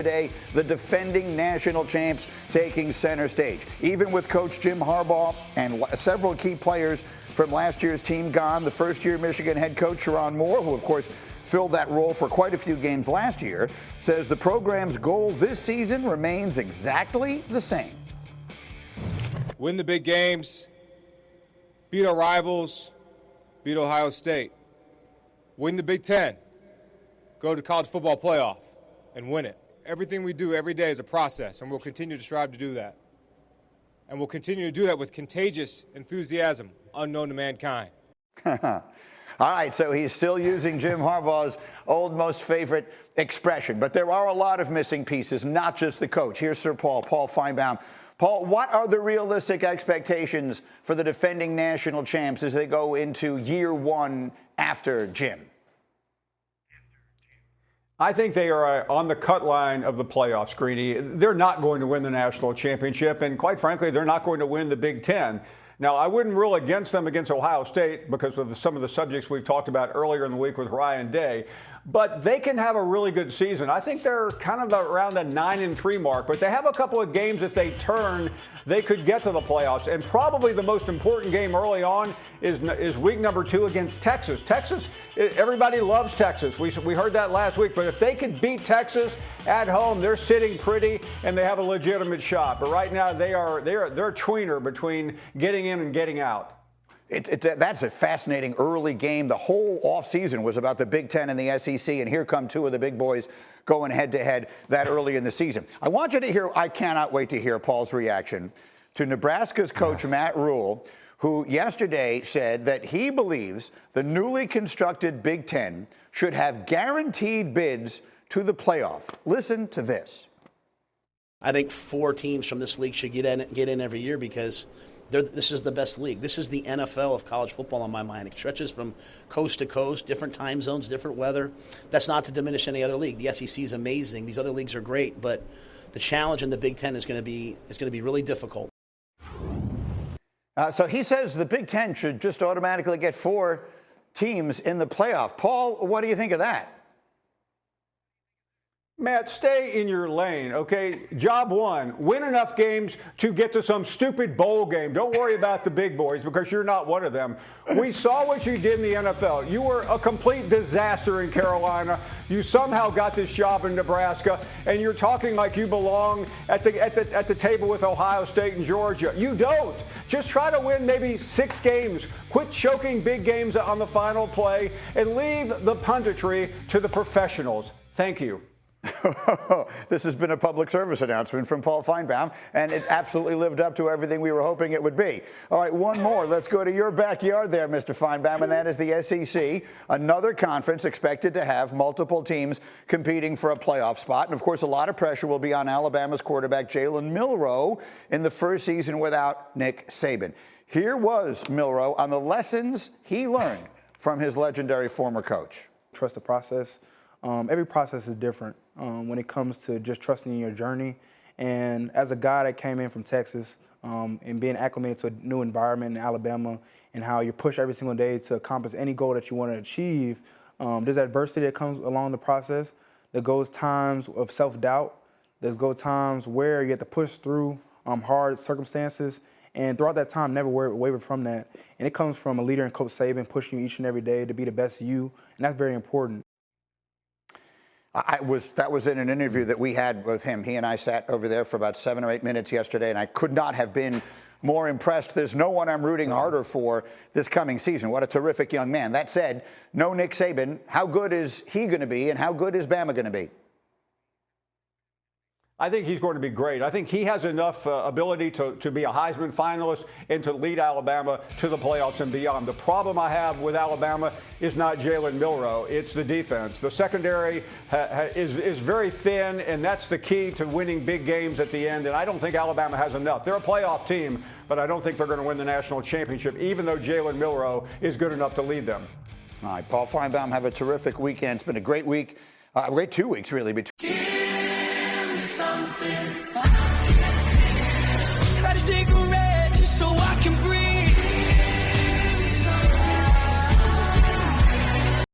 Today, the defending national champs taking center stage. Even with Coach Jim Harbaugh and several key players from last year's team gone, the first-year Michigan head coach Sherrone Moore, who of course filled that role for quite a few games last year, says the program's goal this season remains exactly the same. Win the big games, beat our rivals, beat Ohio State. Win the Big Ten, go to college football playoff and win it. Everything we do every day is a process, and we'll continue to strive to do that. And we'll continue to do that with contagious enthusiasm unknown to mankind. All right, so he's still using Jim Harbaugh's old most favorite expression. But there are a lot of missing pieces, not just the coach. Here's Sir Paul Finebaum. Paul, what are the realistic expectations for the defending national champs as they go into year one after Jim? I think they are on the cut line of the playoffs, Greeny. They're not going to win the national championship, and quite frankly, they're not going to win the Big Ten. Now, I wouldn't rule against them against Ohio State because of some of the subjects we've talked about earlier in the week with Ryan Day. But they can have a really good season. I think they're kind of around the 9-3 mark, but they have a couple of games if they turn, they could get to the playoffs. And probably the most important game early on is week number 2 against Texas. Texas, everybody loves Texas. We heard that last week. But if they could beat Texas at home, they're sitting pretty and they have a legitimate shot. But right now they're a tweener between getting in and getting out. That's a fascinating early game. The whole offseason was about the Big Ten and the SEC, and here come two of the big boys going head-to-head that early in the season. I want you to hear, I cannot wait to hear Paul's reaction to Nebraska's coach Matt Rhule, who yesterday said that he believes the newly constructed Big Ten should have guaranteed bids to the playoff. Listen to this. I think 4 teams from this league should get in every year because this is the best league. This is the NFL of college football in my mind. It stretches from coast to coast, different time zones, different weather. That's not to diminish any other league. The SEC is amazing. These other leagues are great, but the challenge in the Big Ten is going to be really difficult. So he says the Big Ten should just automatically get 4 teams in the playoff. Paul, what do you think of that? Matt, stay in your lane, okay? Job 1, win enough games to get to some stupid bowl game. Don't worry about the big boys because you're not one of them. We saw what you did in the NFL. You were a complete disaster in Carolina. You somehow got this job in Nebraska, and you're talking like you belong at the table with Ohio State and Georgia. You don't. Just try to win maybe 6 games. Quit choking big games on the final play and leave the punditry to the professionals. Thank you. This has been a public service announcement from Paul Finebaum, and it absolutely lived up to everything we were hoping it would be. All right, one more. Let's go to your backyard there, Mr. Finebaum, and that is the SEC, another conference expected to have multiple teams competing for a playoff spot. And, of course, a lot of pressure will be on Alabama's quarterback Jalen Milroe in the first season without Nick Saban. Here was Milroe on the lessons he learned from his legendary former coach. Trust the process. Every process is different when it comes to just trusting in your journey. And as a guy that came in from Texas and being acclimated to a new environment in Alabama and how you push every single day to accomplish any goal that you want to achieve, there's adversity that comes along the process. There goes times of self-doubt. There's times where you have to push through hard circumstances. And throughout that time, never waver from that. And it comes from a leader in Coach Saban pushing you each and every day to be the best you. And that's very important. That was in an interview that we had with him. He and I sat over there for about 7 or 8 minutes yesterday, and I could not have been more impressed. There's no one I'm rooting harder for this coming season. What a terrific young man. That said, no Nick Saban. How good is he going to be, and how good is Bama going to be? I think he's going to be great. I think he has enough ability to be a Heisman finalist and to lead Alabama to the playoffs and beyond. The problem I have with Alabama is not Jalen Milroe. It's the defense. The secondary is very thin, and that's the key to winning big games at the end. And I don't think Alabama has enough. They're a playoff team, but I don't think they're going to win the national championship, even though Jalen Milroe is good enough to lead them. All right, Paul Finebaum, have a terrific weekend. It's been a great week, a great 2 weeks, really, between. Something.